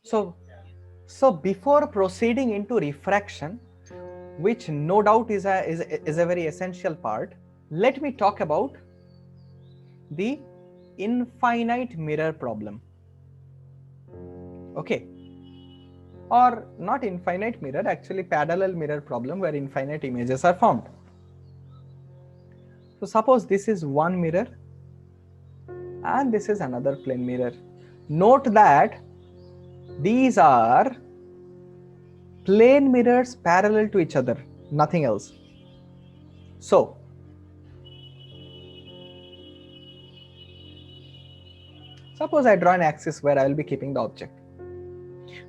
So before proceeding into refraction, which no doubt is a very essential part, let me talk about the infinite mirror problem. Okay, or not infinite mirror, actually parallel mirror problem, where infinite images are formed. So suppose this is one mirror and this is another plane mirror. Note that these are plane mirrors parallel to each other, nothing else. So suppose I draw an axis where I will be keeping the object.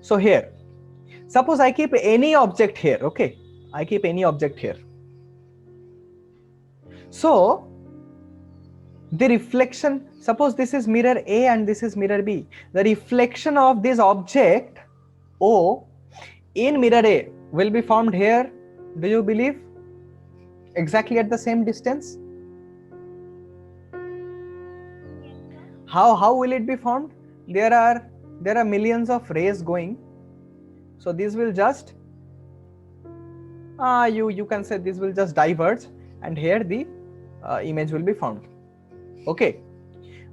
So here, suppose I keep any object here, okay? I keep any object here. So the reflection, suppose this is mirror A and this is mirror B. The reflection of this object O in mirror A will be formed here, do you believe? Exactly at the same distance. How will it be formed? There are millions of rays going. So this will just you can say this will just diverge, and here the image will be formed. Okay,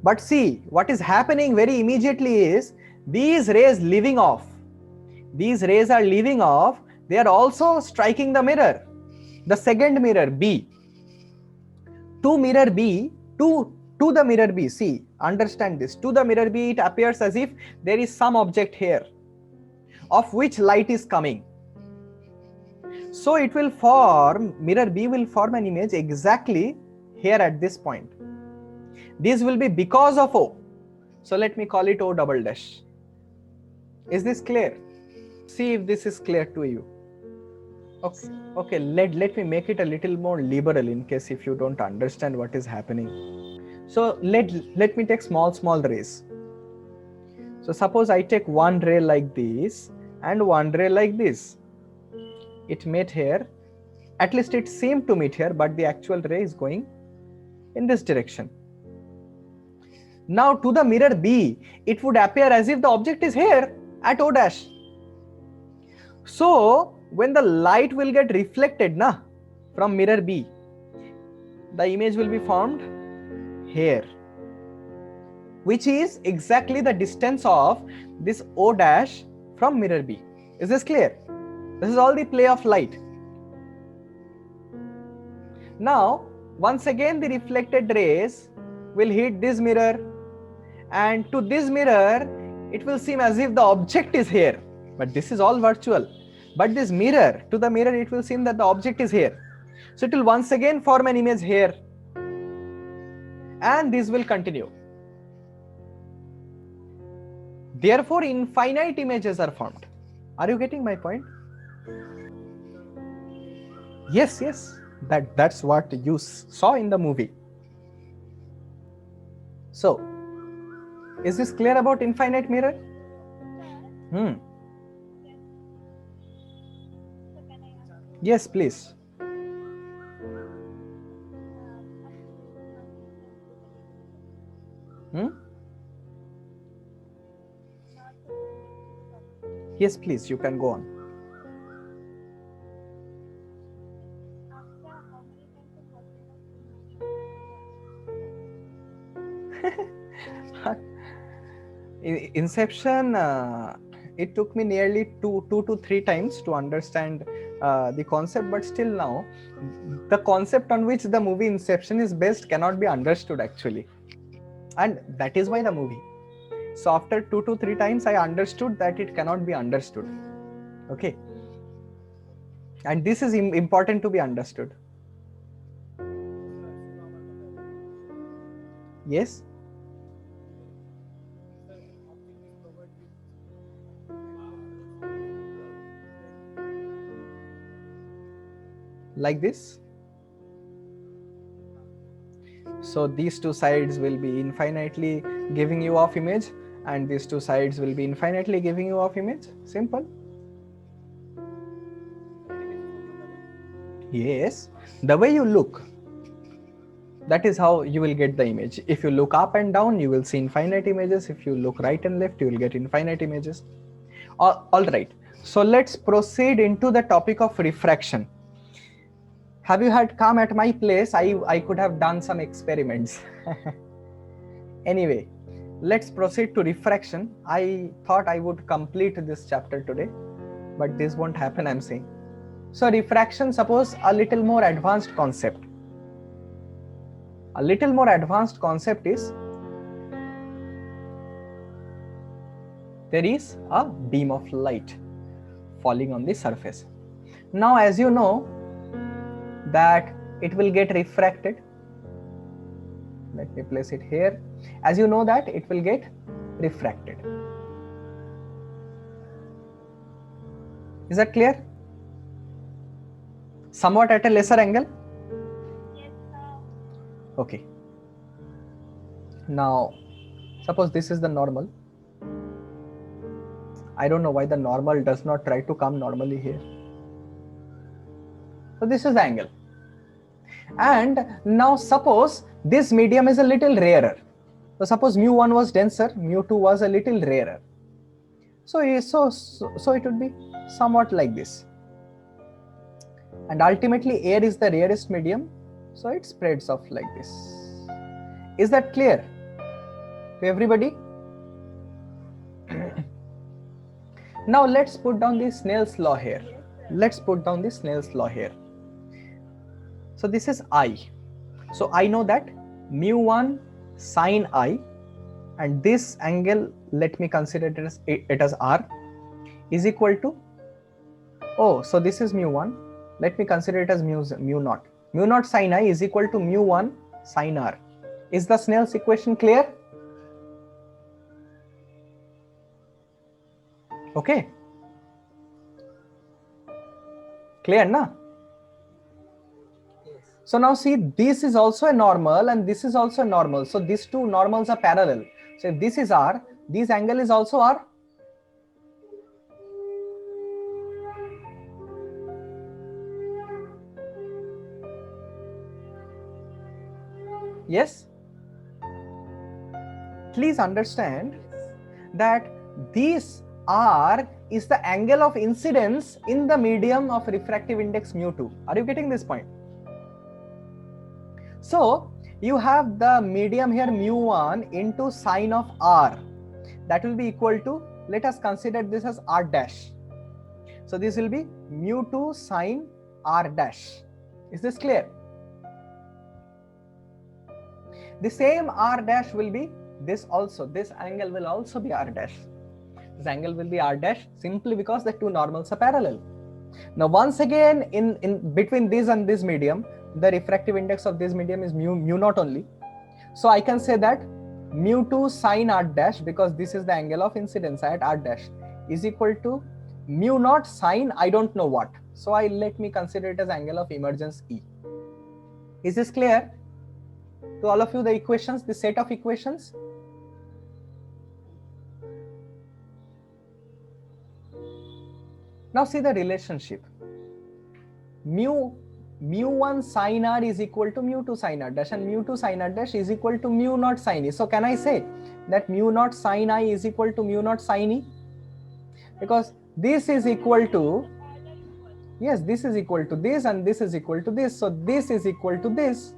but see what is happening very immediately is these rays leaving off. These rays are leaving off. They are also striking the mirror, the second mirror B. To mirror B, to the mirror B. See, understand this. To the mirror B, it appears as if there is some object here, of which light is coming. So it will form, mirror B will form an image exactly here at this point. This will be because of O. So let me call it O double dash. Is this clear? See if this is clear to you. Okay, let me make it a little more liberal in case if you don't understand what is happening. So let me take small rays. So suppose I take one ray like this and one ray like this. It met here, at least it seemed to meet here, but the actual ray is going in this direction. Now to the mirror B, it would appear as if the object is here at O dash. So when the light will get reflected from mirror B, the image will be formed here, which is exactly the distance of this O dash from mirror B. Is this clear? This is all the play of light. Now once again the reflected rays will hit this mirror, and to this mirror it will seem as if the object is here, but this is all virtual. But this mirror, to the mirror it will seem that the object is here. So it will once again form an image here, and this will continue. Therefore infinite images are formed. Are you getting my point? Yes, that's what you saw in the movie. So is this clear about infinite mirror? Yes, please. Yes, please, you can go on. Inception, it took me nearly two to three times to understand the concept, but still now the concept on which the movie Inception is based cannot be understood actually, and that is why the movie. So after 2 to 3 times I understood that it cannot be understood. Okay, and this is important to be understood. Yes. Like this. So these two sides will be infinitely giving you off image, and these two sides will be infinitely giving you off image. Simple. Yes, the way you look, that is how you will get the image. If you look up and down, you will see infinite images. If you look right and left, you will get infinite images. All right. So let's proceed into the topic of refraction. Have you had come at my place? I could have done some experiments. Anyway, let's proceed to refraction. I thought I would complete this chapter today, but this won't happen, I'm saying. So refraction, suppose a little more advanced concept. A little more advanced concept is there is a beam of light falling on the surface. Now, as you know that it will get refracted. Let me place it here. As you know that it will get refracted. Is that clear? Somewhat at a lesser angle? Yes, sir. Okay. Now, suppose this is the normal. I don't know why the normal does not try to come normally here. So this is the angle. And now suppose this medium is a little rarer. So suppose mu1 was denser, mu2 was a little rarer. So it would be somewhat like this. And ultimately air is the rarest medium, so it spreads off like this. Is that clear to everybody? Now let's put down the Snell's law here. Let's put down the Snell's law here. So this is I. So I know that mu1 sine I, and this angle, let me consider it as R, is equal to, oh, so this is mu1. Let me consider it as mu naught. Mu naught sine I is equal to mu1 sine R. Is the Snell's equation clear? Okay. Clear, na? Yes. So now see, this is also a normal and this is also a normal. So these two normals are parallel. So if this is R, this angle is also R. Yes? Please understand that this R is the angle of incidence in the medium of refractive index mu2. Are you getting this point? So you have the medium here mu1 into sine of R. That will be equal to, let us consider this as R dash. So this will be mu2 sine R dash. Is this clear? The same R dash will be this also. This angle will also be R dash. This angle will be R dash simply because the two normals are parallel. Now once again, in between this and this medium, the refractive index of this medium is mu naught only. So I can say that mu2 sine R dash, because this is the angle of incidence at R dash, is equal to mu naught sine I don't know what. So let me consider it as angle of emergence E. Is this clear to all of you, the equations, the set of equations? Now see the relationship. Mu1 sine R is equal to mu2 sine R dash, and mu2 sine R dash is equal to mu naught sine E. So can I say that mu naught sine I is equal to mu naught sine E? Because this is equal to, yes, this is equal to this and this is equal to this. So this is equal to this.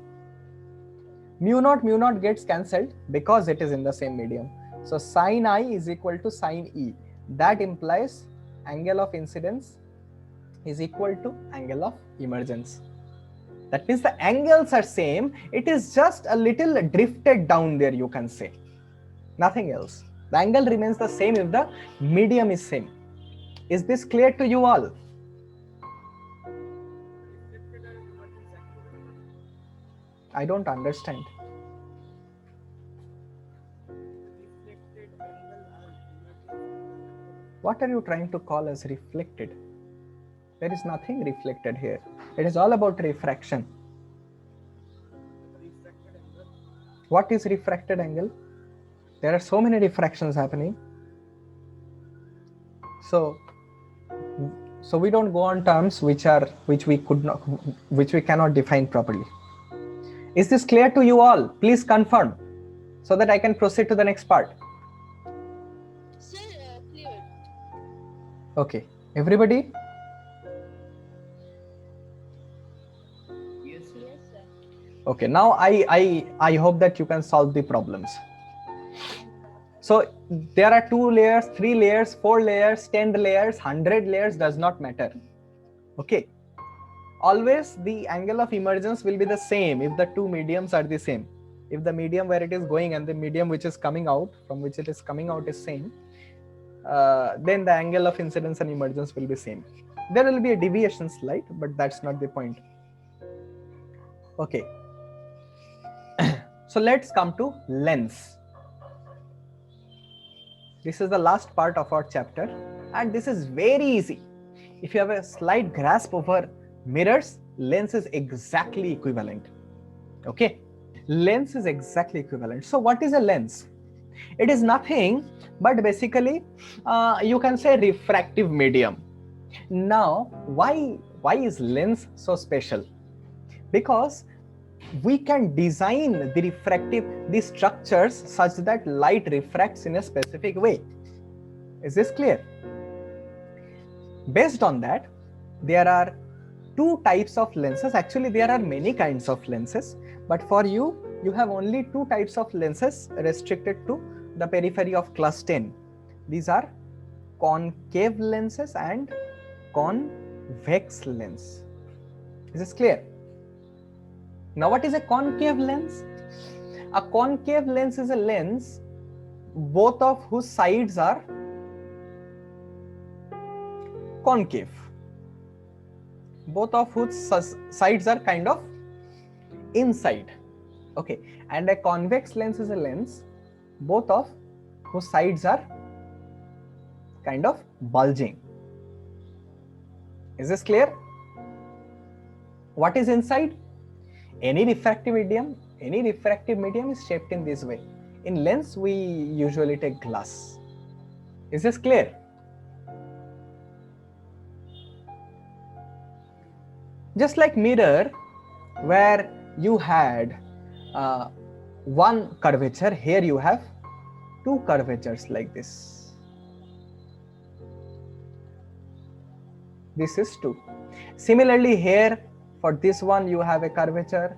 Mu naught gets cancelled because it is in the same medium. So sine I is equal to sine E. That implies angle of incidence is equal to angle of emergence. That means the angles are same. It is just a little drifted down there, you can say. Nothing else. The angle remains the same if the medium is same. Is this clear to you all? I don't understand. What are you trying to call as reflected? There is nothing reflected here. It is all about refraction. What is refracted angle? There are so many refractions happening. So we don't go on terms which we cannot define properly. Is this clear to you all? Please confirm so that I can proceed to the next part. Sir, clear. Okay, everybody? Yes, sir. Okay, now I hope that you can solve the problems. So there are 2 layers, 3 layers, 4 layers, 10 layers, 100 layers, does not matter. Okay, always the angle of emergence will be the same if the 2 mediums are the same. If the medium where it is going and the medium which is coming out, from which it is coming out, is same, then the angle of incidence and emergence will be same. There will be a deviation slight, but that's not the point. Okay. So let's come to lens. This is the last part of our chapter, and this is very easy. If you have a slight grasp over mirrors, lens is exactly equivalent. Okay, lens is exactly equivalent. So what is a lens? It is nothing but basically you can say refractive medium. Now why is lens so special? Because we can design the structures such that light refracts in a specific way. Is this clear? Based on that, there are 2 types of lenses. Actually, there are many kinds of lenses, but for you have only 2 types of lenses restricted to the periphery of class 10. These are concave lenses and convex lens. Is this clear? Now, what is a concave lens? A concave lens is a lens both of whose sides are concave. Both of whose sides are kind of inside. Okay, and a convex lens is a lens both of whose sides are kind of bulging. Is this clear? What is inside? Any refractive medium is shaped in this way. In lens, we usually take glass. Is this clear? Just like mirror, where you had one curvature, here you have 2 curvatures like this. This is 2. Similarly, here for this one you have a curvature,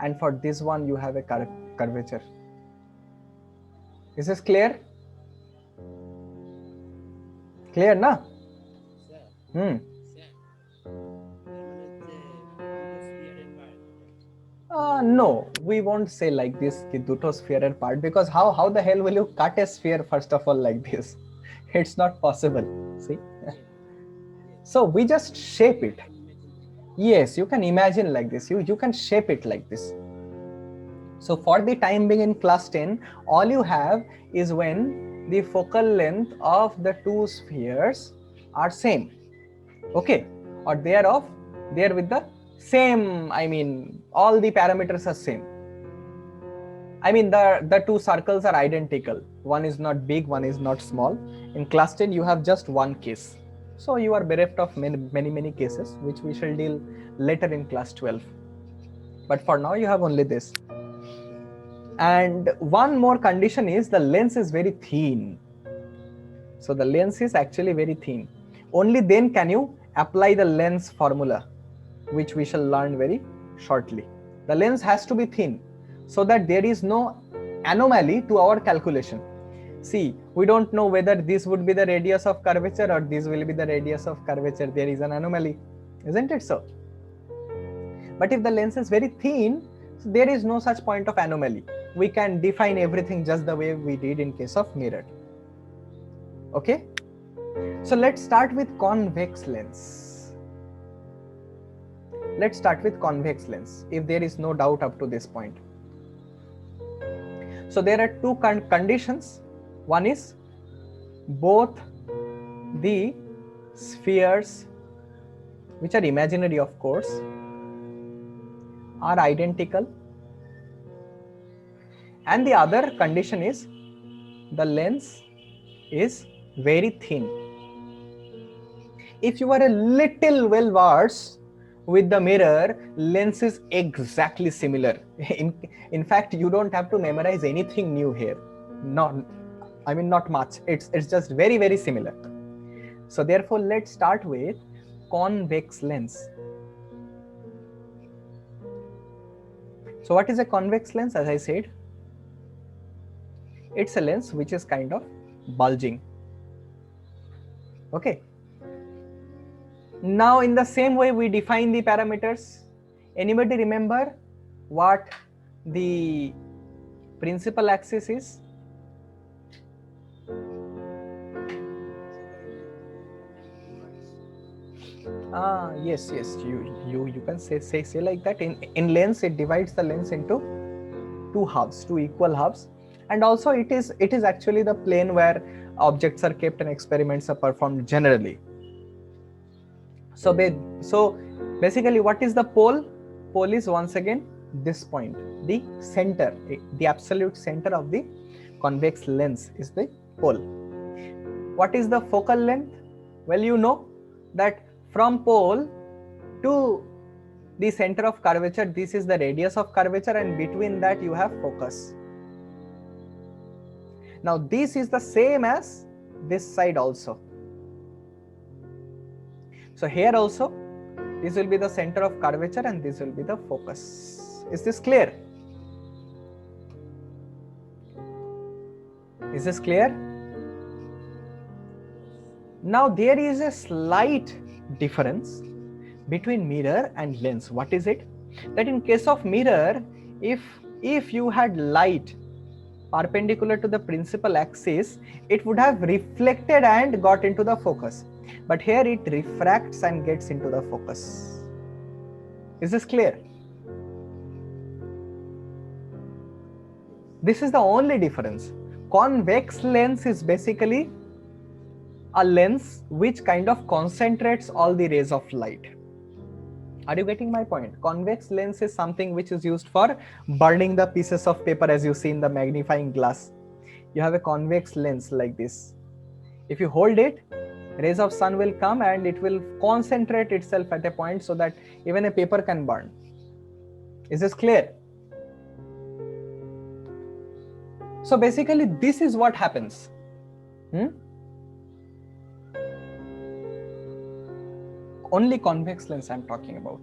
and for this one you have a curvature. Is this clear? Clear, na? No, we won't say like this, ki duto sphere part, because how the hell will you cut a sphere first of all like this? It's not possible. See? So we just shape it. Yes, you can imagine like this. You can shape it like this. So for the time being in class 10, all you have is when the focal length of the 2 spheres are same. Okay, or they are with the same, I mean, all the parameters are same. I mean, the 2 circles are identical. One is not big, one is not small. In class 10, you have just one case. So you are bereft of many cases, which we shall deal later in class 12. But for now, you have only this. And one more condition is the lens is very thin. So the lens is actually very thin. Only then can you apply the lens formula, which we shall learn very shortly. The lens has to be thin so that there is no anomaly to our calculation. See, we don't know whether this would be the radius of curvature or this will be the radius of curvature. There is an anomaly, isn't it so? But if the lens is very thin, there is no such point of anomaly. We can define everything just the way we did in case of mirror. Okay? So let's start with convex lens. Let's start with convex lens, if there is no doubt up to this point. So there are 2 conditions. One is both the spheres, which are imaginary of course, are identical, and the other condition is the lens is very thin. If you are a little well versed with the mirror, lens is exactly similar. In fact, you don't have to memorize anything new here. Not much. It's just very similar. So therefore, let's start with convex lens. So what is a convex lens? As I said, it's a lens which is kind of bulging. Okay. Now in the same way we define the parameters. Anybody remember what the principal axis is? Yes, you can say like that. In lens, it divides the lens into two halves, two equal halves, and also it is actually the plane where objects are kept and experiments are performed generally. So basically, what is the pole? Pole is once again this point, the center, the absolute center of the convex lens is the pole. What is the focal length? Well, you know that from pole to the center of curvature, this is the radius of curvature, and between that you have focus. Now this is the same as this side also. So here also, this will be the center of curvature and this will be the focus. Is this clear? Is this clear? Now there is a slight difference between mirror and lens. What is it? That in case of mirror, if you had light perpendicular to the principal axis, it would have reflected and got into the focus. But here it refracts and gets into the focus. Is this clear? This is the only difference. Convex lens is basically a lens which kind of concentrates all the rays of light. Are you getting my point? Convex lens is something which is used for burning the pieces of paper, as you see in the magnifying glass. You have a convex lens like this. If you hold it, rays of sun will come and it will concentrate itself at a point so that even a paper can burn. Is this clear? So basically this is what happens. Only convex lens I'm talking about.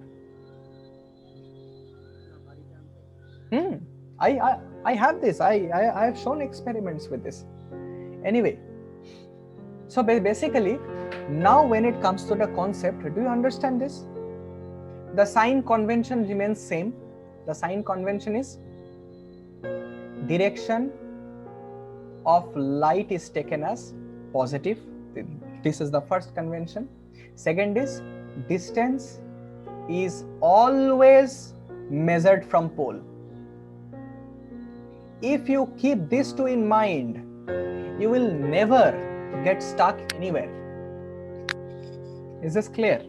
I have this. I have shown experiments with this. Anyway, so basically, now when it comes to the concept, do you understand this? The sign convention remains same. The sign convention is direction of light is taken as positive. This is the first convention. Second is distance is always measured from pole. If you keep these two in mind, you will never get stuck anywhere. Is this clear?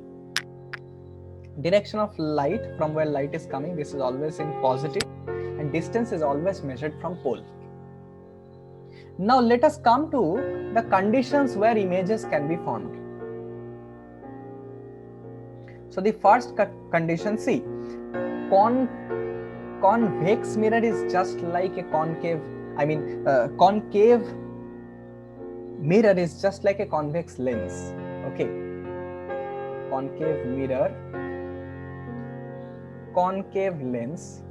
Direction of light from where light is coming, this is always in positive, and distance is always measured from pole. Now let us come to the conditions where images can be formed. So the first condition, see, convex mirror is just like a concave, concave mirror is just like a convex lens. Okay, concave mirror, concave lens,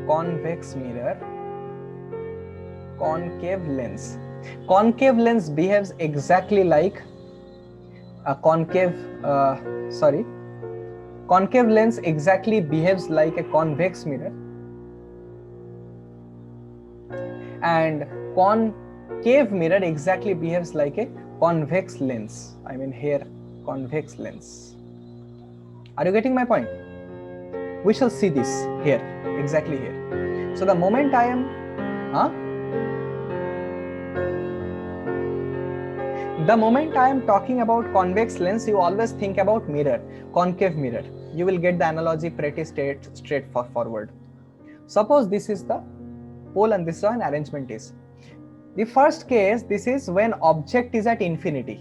convex mirror, concave lens. Concave lens behaves exactly like a concave lens exactly behaves like a convex mirror, and concave mirror exactly behaves like a convex lens. I mean here, convex lens. Are you getting my point? We shall see this here, exactly here. So the moment I am the moment I am talking about convex lens, you always think about mirror, concave mirror. You will get the analogy pretty straightforward. Suppose this is the pole and this is an arrangement is. The first case, this is when object is at infinity.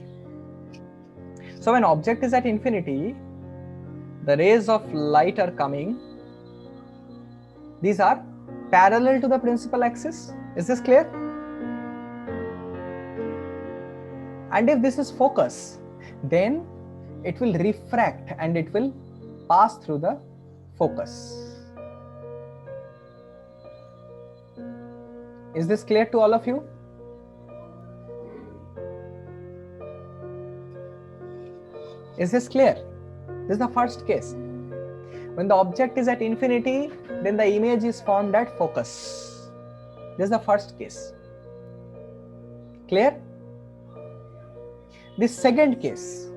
So when object is at infinity, the rays of light are coming. These are parallel to the principal axis. Is this clear? And if this is focus, then it will refract and it will pass through the focus. Is this clear to all of you? Is this clear? This is the first case. When the object is at infinity, then the image is formed at focus. This is the first case. Clear? The second case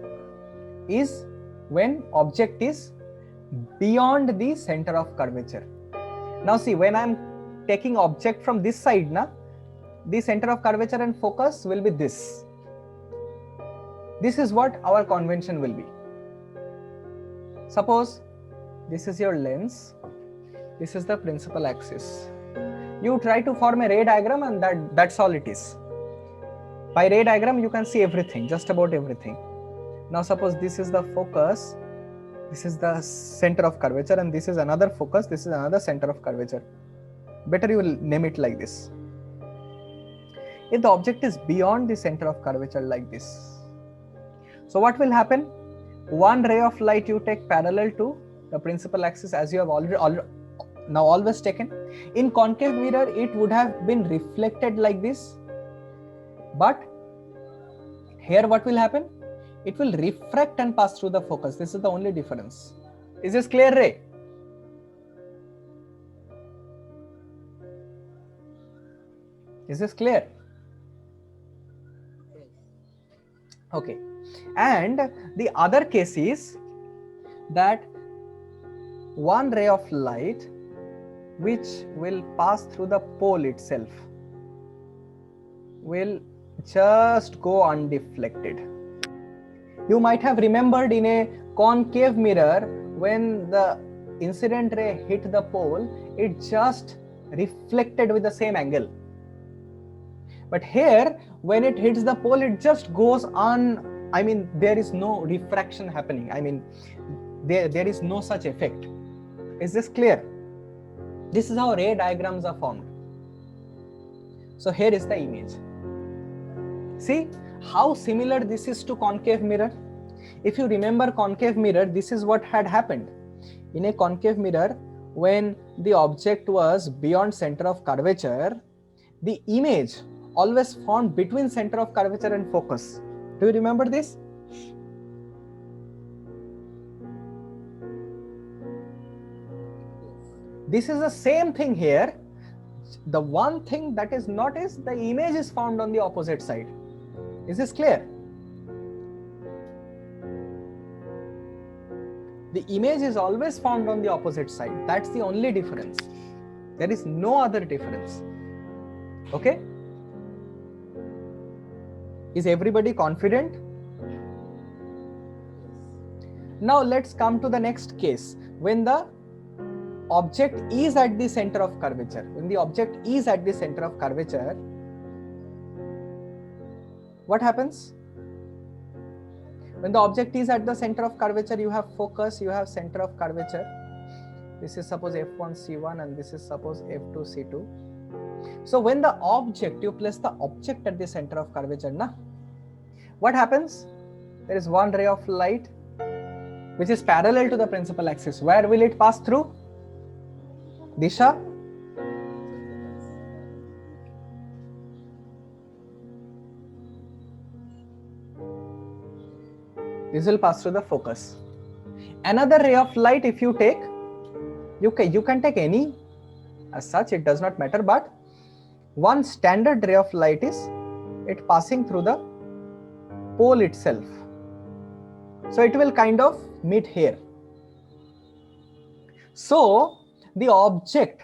is when object is beyond the center of curvature. Now see, when I'm taking object from this side, the center of curvature and focus will be this. This is what our convention will be. Suppose this is your lens, this is the principal axis. You try to form a ray diagram and that's all it is. By ray diagram you can see everything, just about everything. Now suppose this is the focus, this is the center of curvature, and this is another focus, this is another center of curvature. Better you will name it like this. If the object is beyond the center of curvature like this, so what will happen? One ray of light you take parallel to the principal axis, as you have always taken. In concave mirror it would have been reflected like this, but here what will happen? It will refract and pass through the focus. This is the only difference. Is this clear, Ray? Is this clear? Okay. And the other case is that one ray of light which will pass through the pole itself will just go undeflected. You might have remembered in a concave mirror, when the incident ray hit the pole, it just reflected with the same angle. But here, when it hits the pole, it just goes on. I mean, there is no refraction happening. I mean, there is no such effect. Is this clear? This is how ray diagrams are formed. So here is the image. See how similar this is to concave mirror. If you remember concave mirror, this is what had happened. In a concave mirror, when the object was beyond center of curvature, the image always formed between center of curvature and focus. Do you remember this? This is the same thing here. The one thing that is not is the image is formed on the opposite side. Is this clear? The image is always formed on the opposite side. That's the only difference. There is no other difference. Okay? Is everybody confident? Now let's come to the next case. When the object is at the center of curvature. When the object is at the center of curvature, what happens? When the object is at the center of curvature, you have focus, you have center of curvature. This is suppose F1 C1 and this is suppose F2 C2. So when the object, you place the object at the center of curvature, what happens? There is one ray of light which is parallel to the principal axis. Where will it pass through? Disha? This will pass through the focus. Another ray of light, if you take, you can take any as such, it does not matter, but one standard ray of light is it passing through the pole itself. So it will kind of meet here. So the object,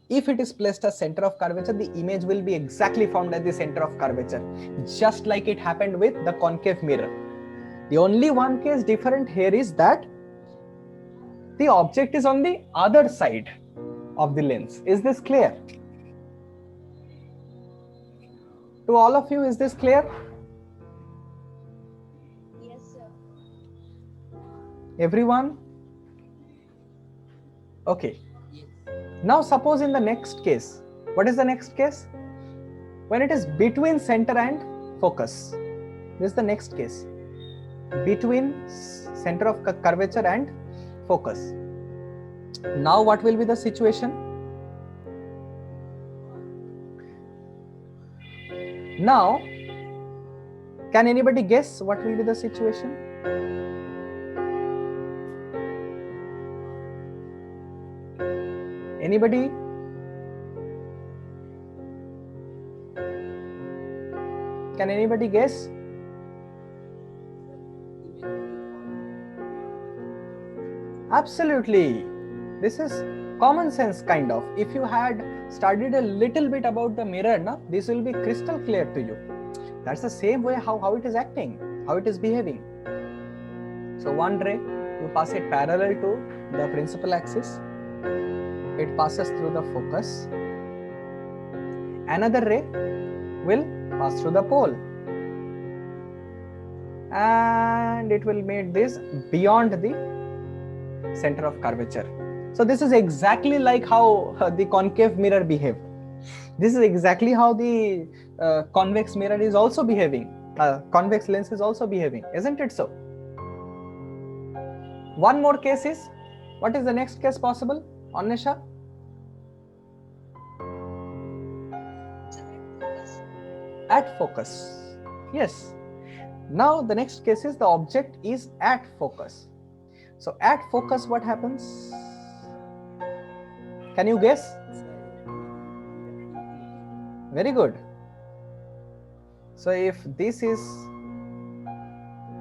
if it is placed as center of curvature, the image will be exactly found at the center of curvature, just like it happened with the concave mirror. The only one case different here is that the object is on the other side of the lens. Is this clear? To all of you, is this clear? Yes, sir. Everyone? Okay. Now suppose in the next case, what is the next case? When it is between center and focus. This is the next case. Between center of curvature and focus. Now what will be the situation? Now, can anybody guess what will be the situation? Anybody? Can anybody guess? Absolutely. This is common sense kind of. If you had studied a little bit about the mirror, na, this will be crystal clear to you. That's the same way how it is acting, how it is behaving. So one ray, you pass it parallel to the principal axis. It passes through the focus. Another ray will pass through the pole. And it will make this beyond the center of curvature. So this is exactly like how the concave mirror behaved. This is exactly how the convex mirror is also behaving. Convex lens is also behaving, isn't it so? One more case is, what is the next case possible, Anisha? At focus. Yes. Now the next case is the object is at focus. So at focus, what happens? Can you guess? Very good. So if this is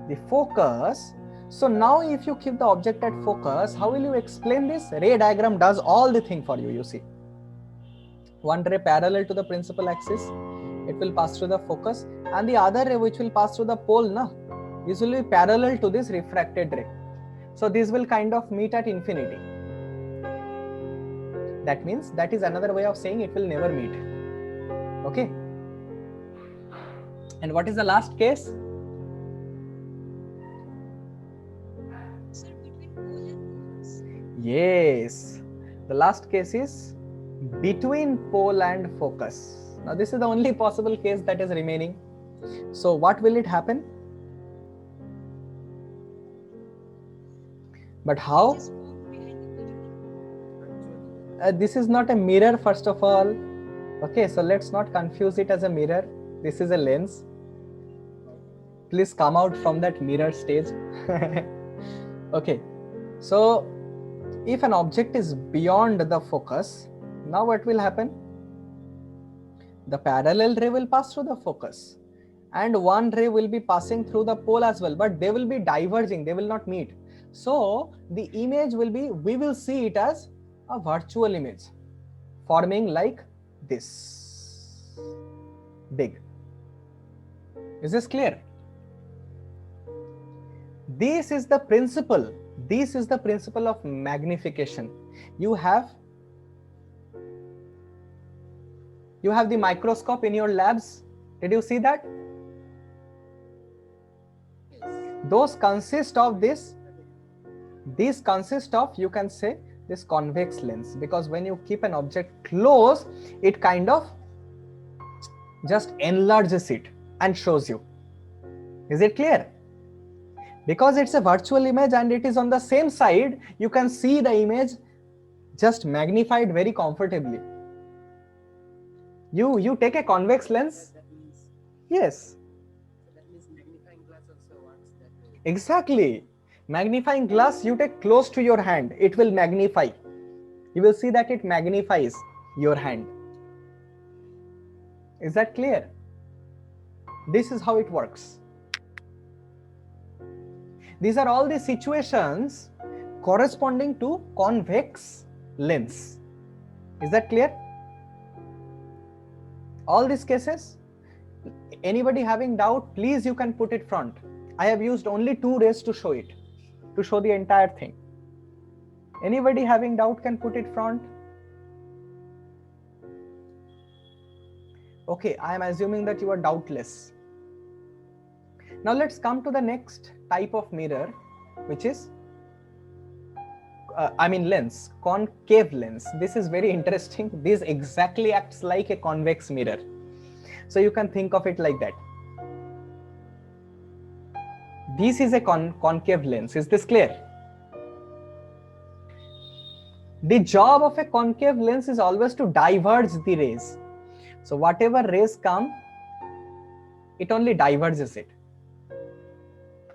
the focus, so now if you keep the object at focus, how will you explain this? Ray diagram does all the thing for you, you see. One ray parallel to the principal axis, it will pass through the focus, and the other ray which will pass through the pole, na, this will be parallel to this refracted ray. So this will kind of meet at infinity. That means that is another way of saying it will never meet. Okay. And what is the last case? Sir, between pole and focus. Yes. The last case is between pole and focus. Now this is the only possible case that is remaining. So what will it happen? But how? Just walk behind the mirror. This is not a mirror, first of all. Okay, so let's not confuse it as a mirror. This is a lens. Please come out from that mirror stage. Okay, so if an object is beyond the focus, now what will happen? The parallel ray will pass through the focus, and one ray will be passing through the pole as well, but they will be diverging, they will not meet. So the image will be, we will see it as a virtual image forming like this, big. Is this clear? This is the principle. This is the principle of magnification. You have the microscope in your labs. Did you see that? Those consist of this. These consist of, you can say, this convex lens, because when you keep an object close, it kind of just enlarges it and shows you. Is it clear? Because it's a virtual image and it is on the same side, you can see the image just magnified very comfortably. You take a convex lens. That means, Yes, that means magnifying glass also works that way. exactly. Magnifying glass you take close to your hand, it will magnify. You will see that it magnifies your hand. Is that clear? This is how it works. These are all the situations corresponding to convex lens. Is that clear? All these cases. Anybody having doubt, please you can put it front. I have used only 2 rays to show it, to show the entire thing. Anybody having doubt can put it front. Okay, I am assuming that you are doubtless. Now let's come to the next type of mirror, which is lens, concave lens. This is very interesting. This exactly acts like a convex mirror. So you can think of it like that. this is a concave lens. Is this clear? The job of a concave lens is always to diverge the rays. So whatever rays come, it only diverges it.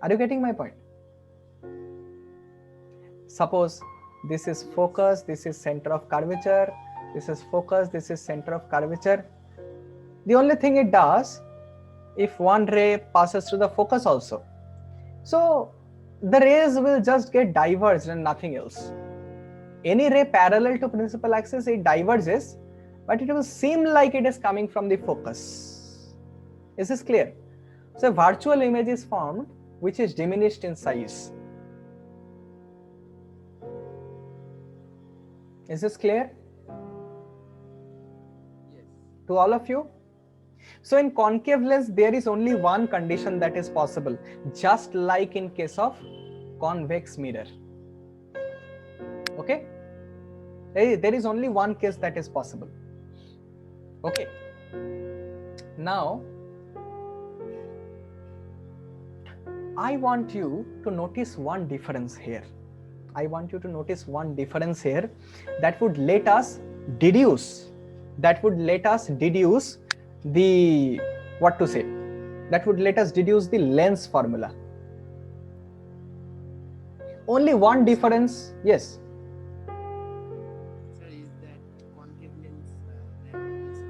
Are you getting my point? Suppose this is focus, this is center of curvature, this is focus, this is center of curvature. The only thing it does, if one ray passes through the focus also, so the rays will just get diverged and nothing else. Any ray parallel to principal axis, it diverges, but it will seem like it is coming from the focus. Is this clear? So a virtual image is formed which is diminished in size. Is this clear Yes. to all of you? So in concave lens, there is only one condition that is possible, just like in case of convex mirror. Okay? There is only one case that is possible. Okay. Now, I want you to notice one difference here. I want you to notice one difference here that would let us deduce, the, what to say, that would let us deduce the lens formula. Only one difference, yes. Sir, is that concave lens that is confused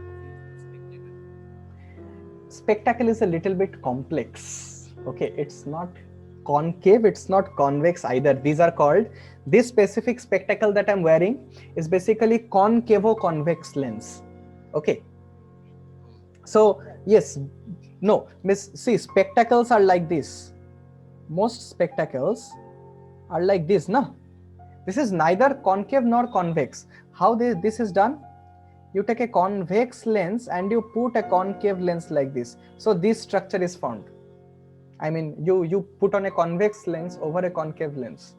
with spectacle? Spectacle is a little bit complex. Okay, it's not concave, it's not convex either. These are called, this specific spectacle that I'm wearing is basically concavo-convex lens. Okay. So yes, no, see, spectacles are like this. Most spectacles are like this, no? This is neither concave nor convex. How this is done? You take a convex lens and you put a concave lens like this. So this structure is formed. I mean, you put on a convex lens over a concave lens.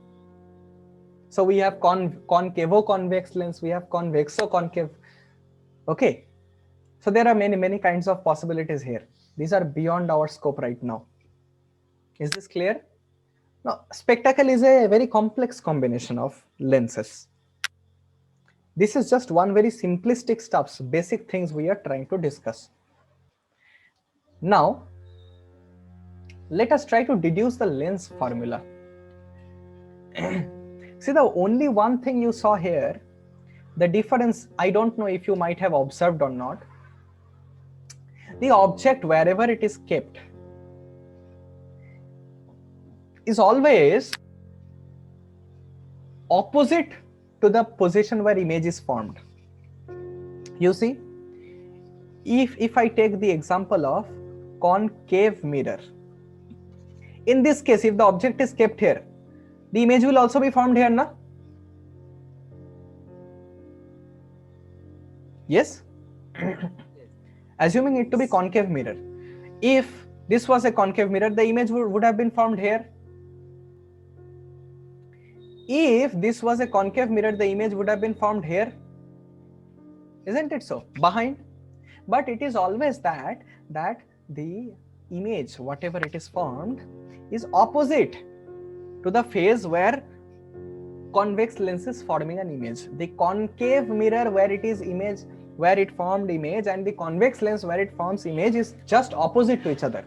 So we have concavo-convex lens, we have convexo-concave. Okay. So there are many kinds of possibilities here. These are beyond our scope right now. Is this clear? Now, spectacle is a very complex combination of lenses. This is just one very simplistic stuff, basic things we are trying to discuss. Now, let us try to deduce the lens formula. See, the only one thing you saw here, the difference, I don't know if you might have observed or not. The object, wherever it is kept, is always opposite to the position where image is formed. You see, if I take the example of concave mirror, in this case, if the object is kept here, the image will also be formed here, na? Yes? Assuming it to be concave mirror. If this was a concave mirror, the image would have been formed here. If this was a concave mirror, the image would have been formed here. Isn't it so? Behind. But it is always that the image, whatever it is formed, is opposite to the phase where convex lens is forming an image. The concave mirror where it is image, where it formed image, and the convex lens where it forms image is just opposite to each other.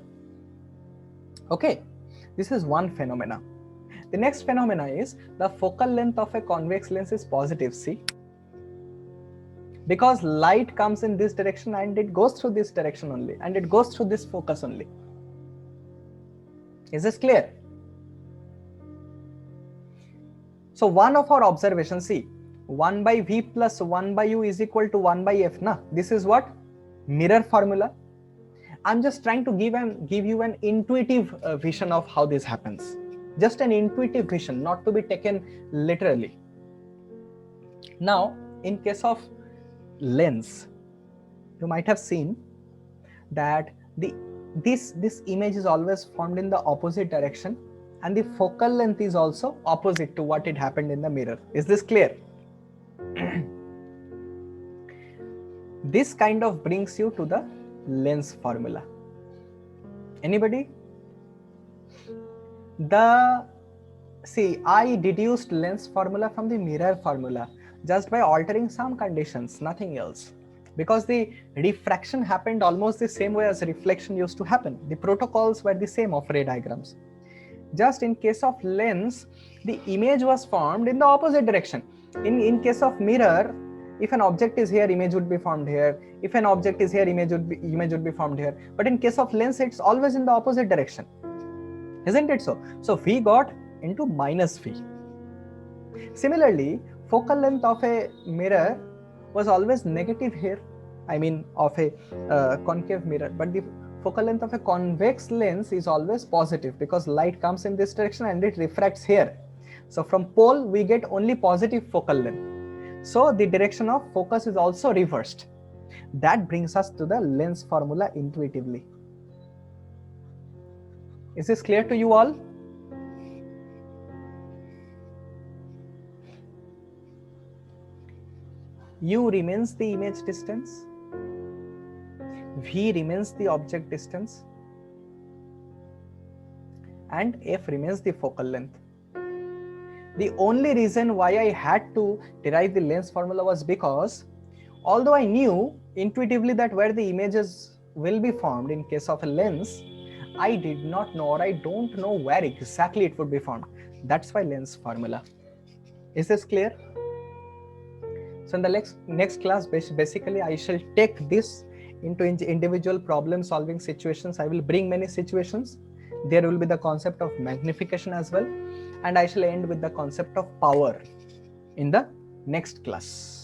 Okay, this is one phenomena. The next phenomena is the focal length of a convex lens is positive, see? Because light comes in this direction and it goes through this direction only, and it goes through this focus only. Is this clear? So one of our observations, see, 1 by V plus 1 by U is equal to 1 by F, na? This is what? Mirror formula. I'm just trying to give you an intuitive vision of how this happens. Just an intuitive vision, not to be taken literally. Now, in case of lens, you might have seen that this image is always formed in the opposite direction, and the focal length is also opposite to what it happened in the mirror. Is this clear? This kind of brings you to the lens formula. Anybody? I deduced lens formula from the mirror formula just by altering some conditions, nothing else. Because the refraction happened almost the same way as reflection used to happen. The protocols were the same of ray diagrams. Just in case of lens, the image was formed in the opposite direction. In case of mirror, if an object is here, image would be formed here. If an object is here, image would be formed here. But in case of lens, it's always in the opposite direction. Isn't it so? So V got into minus V. Similarly, focal length of a mirror was always negative here. I mean of a concave mirror, but the focal length of a convex lens is always positive because light comes in this direction and it refracts here. So from pole we get only positive focal length. So the direction of focus is also reversed. That brings us to the lens formula intuitively. Is this clear to you all? U remains the image distance, V remains the object distance, and F remains the focal length. The only reason why I had to derive the lens formula was because although I knew intuitively that where the images will be formed in case of a lens, I did not know, or I don't know where exactly it would be formed. That's why lens formula. Is this clear? So in the next class, basically I shall take this into individual problem solving situations. I will bring many situations. There will be the concept of magnification as well, and I shall end with the concept of power in the next class.